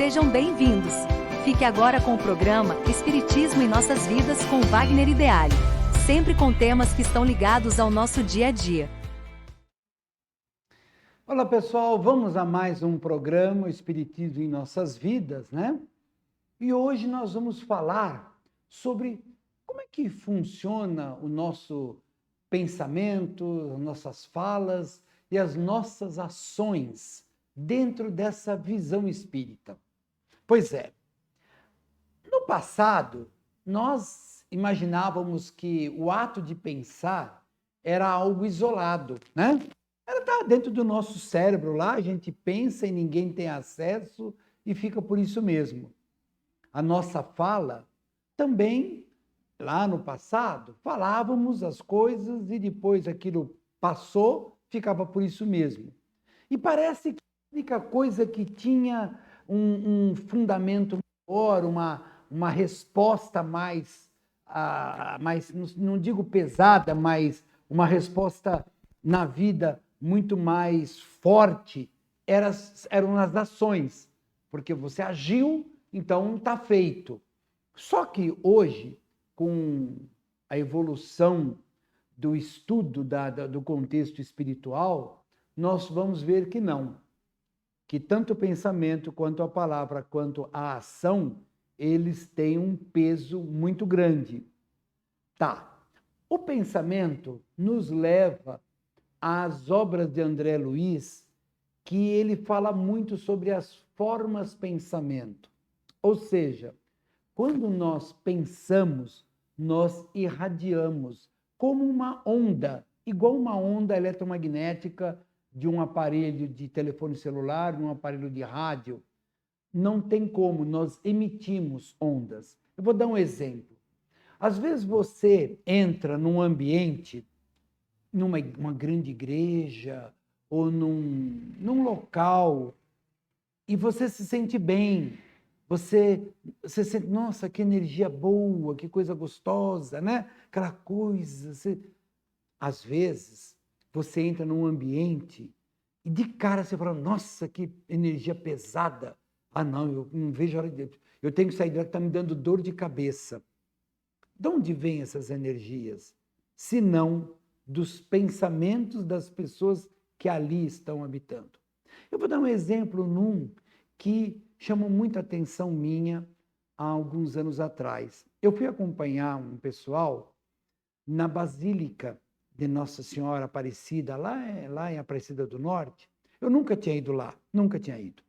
Sejam bem-vindos. Fique agora com o programa Espiritismo em Nossas Vidas com Wagner Ideale, sempre com temas que estão ligados ao nosso dia a dia. Olá pessoal, vamos a mais um programa Espiritismo em Nossas Vidas, né? E hoje nós vamos falar sobre como é que funciona o nosso pensamento, as nossas falas e as nossas ações dentro dessa visão espírita. Pois é, no passado, nós imaginávamos que o ato de pensar era algo isolado, né? Está dentro do nosso cérebro lá, a gente pensa e ninguém tem acesso e fica por isso mesmo. A nossa fala também, lá no passado, falávamos as coisas e depois aquilo passou, ficava por isso mesmo. E parece que a única coisa que tinha um fundamento maior, uma resposta mais, não digo pesada, mas uma resposta na vida muito mais forte, eram as ações. Porque você agiu, então está feito. Só que hoje, com a evolução do estudo do contexto espiritual, nós vamos ver que não. Que tanto o pensamento, quanto a palavra, quanto a ação, eles têm um peso muito grande. Tá. O pensamento nos leva às obras de André Luiz, que ele fala muito sobre as formas pensamento. Ou seja, quando nós pensamos, nós irradiamos como uma onda, igual uma onda eletromagnética de um aparelho de telefone celular, de um aparelho de rádio. Não tem como, nós emitimos ondas. Eu vou dar um exemplo. Às vezes você entra num ambiente, numa grande igreja, ou num local, e você se sente bem, você sente, nossa, que energia boa, que coisa gostosa, né? Aquela coisa. Às vezes, você entra num ambiente e de cara você fala, nossa, que energia pesada. Ah, não, eu não vejo a hora de... Eu tenho que sair daqui, está me dando dor de cabeça. De onde vêm essas energias? Se não dos pensamentos das pessoas que ali estão habitando. Eu vou dar um exemplo que chamou muita atenção minha há alguns anos atrás. Eu fui acompanhar um pessoal na Basílica de Nossa Senhora Aparecida, lá em Aparecida do Norte. Eu nunca tinha ido lá, nunca tinha ido.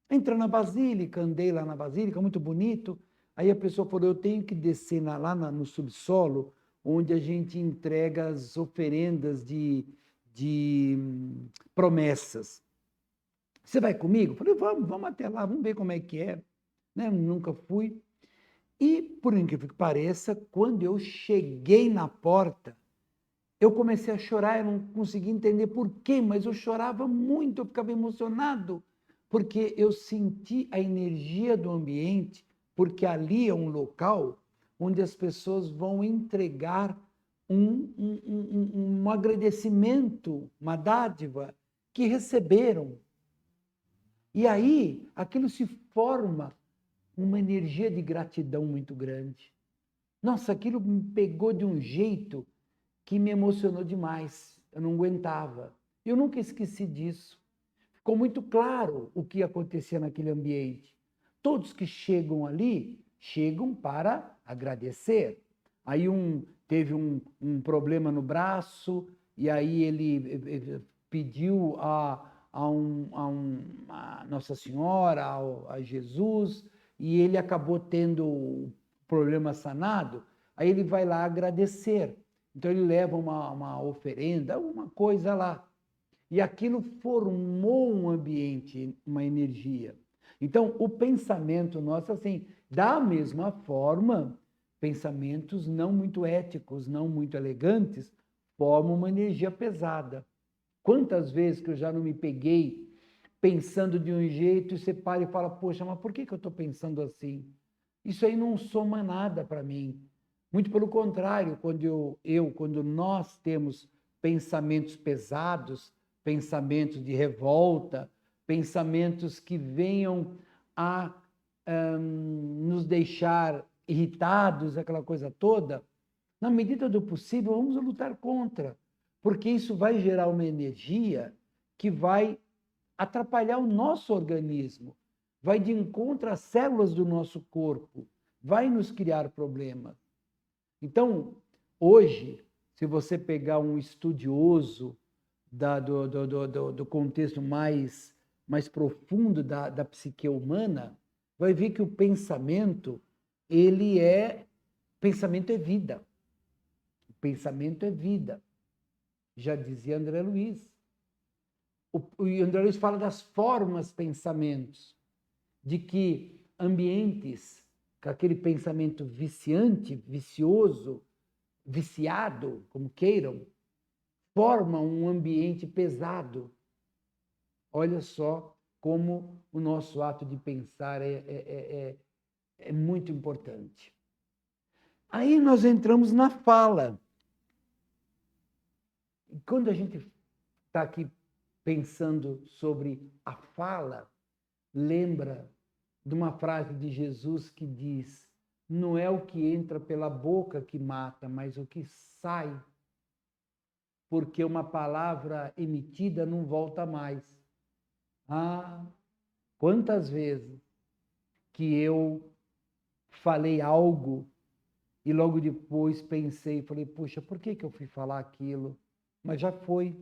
Entrei na Basílica, andei lá na Basílica, muito bonito. Aí a pessoa falou, eu tenho que descer lá no subsolo, onde a gente entrega as oferendas de promessas. Você vai comigo? Eu falei, vamos até lá, vamos ver como é que é. Né? Nunca fui. E, por incrível que pareça, quando eu cheguei na porta, eu comecei a chorar, eu não conseguia entender por quê, mas eu chorava muito, eu ficava emocionado, porque eu senti a energia do ambiente, porque ali é um local onde as pessoas vão entregar um agradecimento, uma dádiva que receberam. E aí, aquilo se forma uma energia de gratidão muito grande. Nossa, aquilo me pegou de um jeito que me emocionou demais. Eu não aguentava. Eu nunca esqueci disso. Ficou muito claro o que acontecia naquele ambiente. Todos que chegam ali, chegam para agradecer. Aí teve um problema no braço, e aí ele pediu a Nossa Senhora, a Jesus, e ele acabou tendo o problema sanado. Aí ele vai lá agradecer. Então ele leva uma oferenda, uma coisa lá. E aquilo formou um ambiente, uma energia. Então, o pensamento nosso, assim, da mesma forma, pensamentos não muito éticos, não muito elegantes, formam uma energia pesada. Quantas vezes que eu já não me peguei pensando de um jeito e você para e fala, poxa, mas por que eu estou pensando assim? Isso aí não soma nada para mim. Muito pelo contrário, quando nós temos pensamentos pesados, pensamentos de revolta, pensamentos que venham a nos deixar irritados, aquela coisa toda, na medida do possível, vamos lutar contra, porque isso vai gerar uma energia que vai atrapalhar o nosso organismo, vai de encontro às células do nosso corpo, vai nos criar problemas. Então, hoje, se você pegar um estudioso do contexto mais profundo da psique humana, vai ver que o pensamento, pensamento é vida. O pensamento é vida. Já dizia André Luiz. O André Luiz fala das formas pensamentos, de que ambientes com aquele pensamento viciante, vicioso, viciado, como queiram, formam um ambiente pesado. Olha só como o nosso ato de pensar é muito importante. Aí nós entramos na fala. E quando a gente está aqui pensando sobre a fala, lembra de uma frase de Jesus que diz: não é o que entra pela boca que mata, mas o que sai. Porque uma palavra emitida não volta mais. Ah, quantas vezes que eu falei algo e logo depois pensei, falei, puxa, por que eu fui falar aquilo? Mas já foi.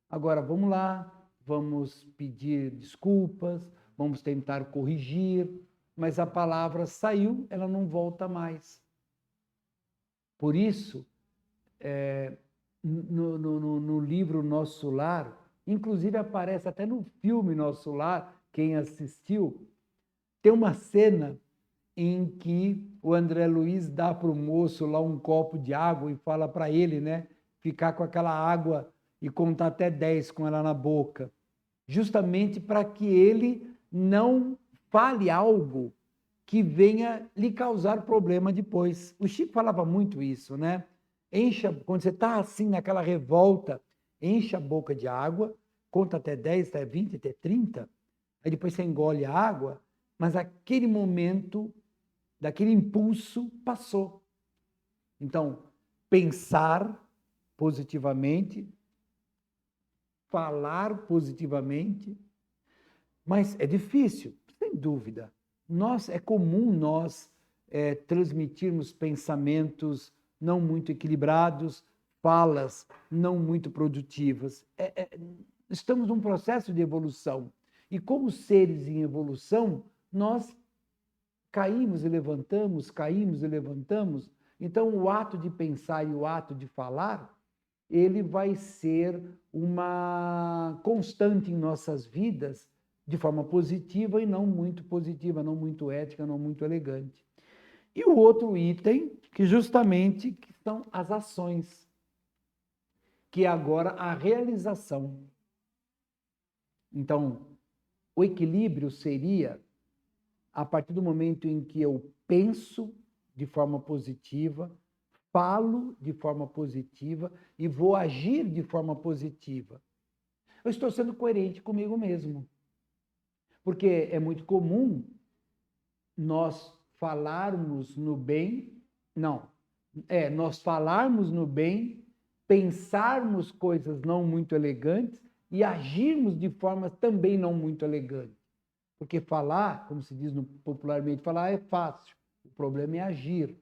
Agora vamos lá, vamos pedir desculpas, vamos tentar corrigir, mas a palavra saiu, ela não volta mais. Por isso, no livro Nosso Lar, inclusive aparece até no filme Nosso Lar, quem assistiu, tem uma cena em que o André Luiz dá para o moço lá um copo de água e fala para ele, né, ficar com aquela água e contar até 10 com ela na boca, justamente para que ele não fale algo que venha lhe causar problema depois. O Chico falava muito isso, né? Quando você está assim naquela revolta, enche a boca de água, conta até 10, até 20, até 30, aí depois você engole a água, mas aquele momento, daquele impulso, passou. Então, pensar positivamente, falar positivamente, mas é difícil, sem dúvida. É comum nós transmitirmos pensamentos não muito equilibrados, falas não muito produtivas. Estamos num processo de evolução. E como seres em evolução, nós caímos e levantamos, caímos e levantamos. Então, o ato de pensar e o ato de falar, ele vai ser uma constante em nossas vidas, de forma positiva e não muito positiva, não muito ética, não muito elegante. E o outro item, que justamente que são as ações, que é agora a realização. Então, o equilíbrio seria a partir do momento em que eu penso de forma positiva, falo de forma positiva e vou agir de forma positiva. Eu estou sendo coerente comigo mesmo. Porque é muito comum nós falarmos no bem, nós falarmos no bem, pensarmos coisas não muito elegantes e agirmos de forma também não muito elegante. Porque falar, como se diz popularmente, falar é fácil, o problema é agir.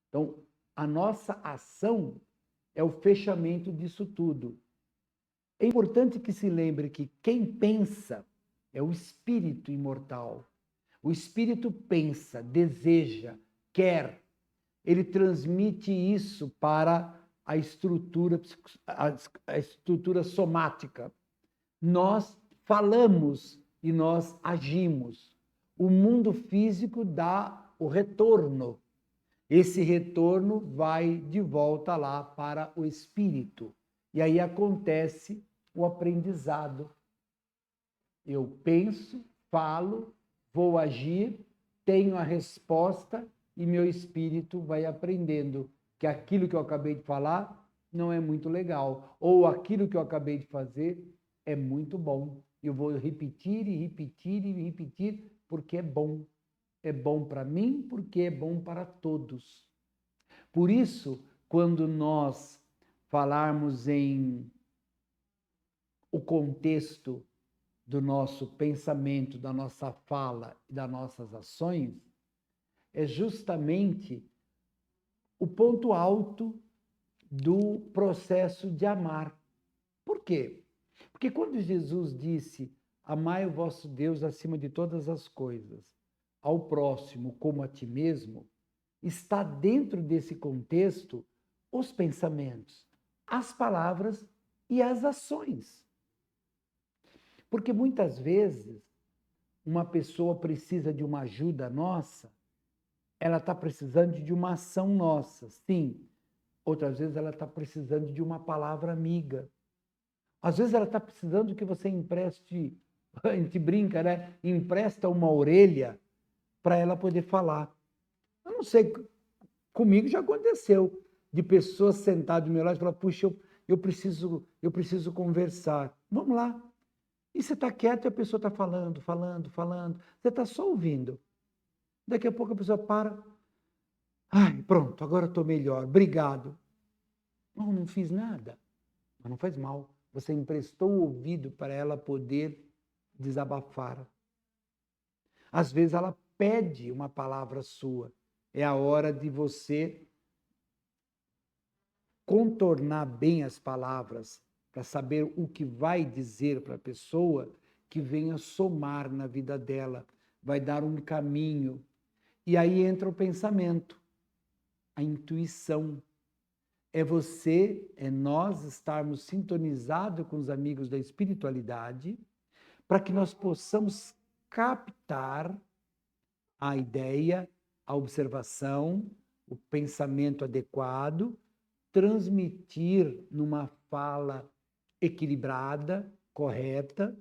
Então, a nossa ação é o fechamento disso tudo. É importante que se lembre que quem pensa é o espírito imortal. O espírito pensa, deseja, quer. Ele transmite isso para a estrutura somática. Nós falamos e nós agimos. O mundo físico dá o retorno. Esse retorno vai de volta lá para o espírito. E aí acontece o aprendizado. Eu penso, falo, vou agir, tenho a resposta e meu espírito vai aprendendo que aquilo que eu acabei de falar não é muito legal, ou aquilo que eu acabei de fazer é muito bom. Eu vou repetir e repetir e repetir porque é bom. é bom para mim porque é bom para todos. Por isso, quando nós falarmos em o contexto do nosso pensamento, da nossa fala e das nossas ações, é justamente o ponto alto do processo de amar. Por quê? Porque quando Jesus disse, amai o vosso Deus acima de todas as coisas, ao próximo como a ti mesmo, está dentro desse contexto os pensamentos, as palavras e as ações. Porque muitas vezes uma pessoa precisa de uma ajuda nossa, ela está precisando de uma ação nossa, sim. Outras vezes ela está precisando de uma palavra amiga. Às vezes ela está precisando que você empreste, a gente brinca, né? Empresta uma orelha para ela poder falar. Eu não sei, comigo já aconteceu, de pessoas sentadas do meu lado e falar, puxa, eu preciso conversar. Vamos lá. E você está quieto e a pessoa está falando. Você está só ouvindo. Daqui a pouco a pessoa para. Ai, pronto, agora estou melhor. Obrigado. Não fiz nada. Mas não faz mal. Você emprestou o ouvido para ela poder desabafar. Às vezes ela pede uma palavra sua. É a hora de você contornar bem as palavras para saber o que vai dizer para a pessoa que venha somar na vida dela, vai dar um caminho. E aí entra o pensamento, a intuição. É nós estarmos sintonizados com os amigos da espiritualidade para que nós possamos captar a ideia, a observação, o pensamento adequado, transmitir numa fala equilibrada, correta,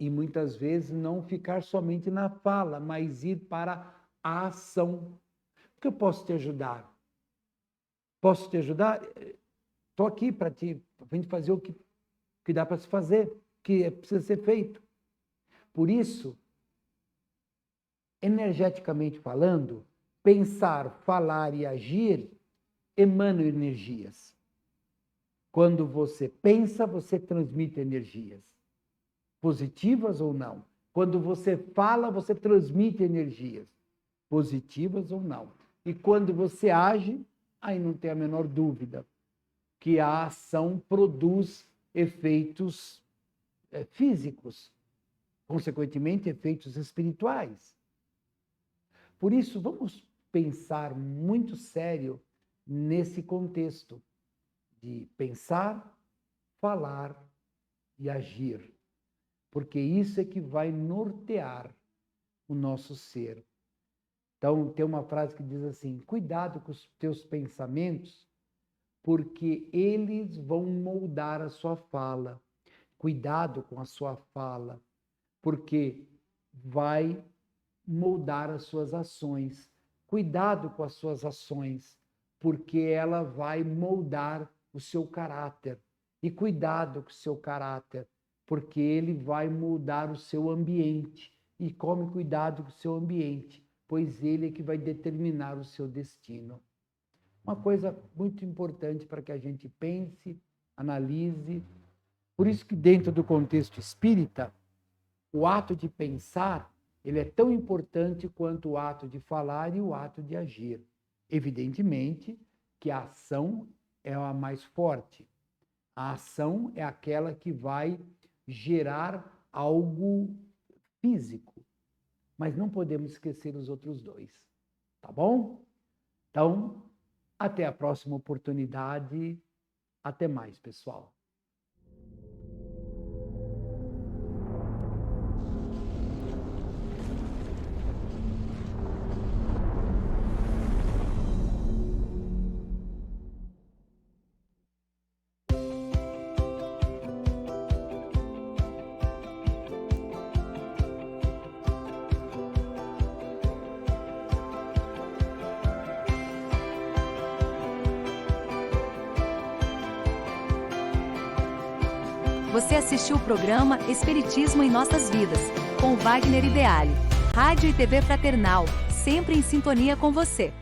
e muitas vezes não ficar somente na fala, mas ir para a ação. Porque eu posso te ajudar. Posso te ajudar? Estou aqui para a gente fazer o que dá para se fazer, que precisa ser feito. Por isso, energeticamente falando, pensar, falar e agir emanam energias. Quando você pensa, você transmite energias, positivas ou não. Quando você fala, você transmite energias, positivas ou não. E quando você age, aí não tem a menor dúvida que a ação produz efeitos físicos, consequentemente, efeitos espirituais. Por isso, vamos pensar muito sério nesse contexto de pensar, falar e agir, porque isso é que vai nortear o nosso ser. Então, tem uma frase que diz assim, cuidado com os teus pensamentos, porque eles vão moldar a sua fala. Cuidado com a sua fala, porque vai moldar as suas ações. Cuidado com as suas ações, porque ela vai moldar o seu caráter. E cuidado com o seu caráter, porque ele vai moldar o seu ambiente. E tome cuidado com o seu ambiente, pois ele é que vai determinar o seu destino. Uma coisa muito importante para que a gente pense, analise. Por isso que dentro do contexto espírita, o ato de pensar, ele é tão importante quanto o ato de falar e o ato de agir. Evidentemente que a ação é a mais forte. A ação é aquela que vai gerar algo físico. Mas não podemos esquecer os outros dois. Tá bom? Então, até a próxima oportunidade. Até mais, pessoal. Você assistiu o programa Espiritismo em Nossas Vidas, com Wagner Ideale. Rádio e TV Fraternal, sempre em sintonia com você.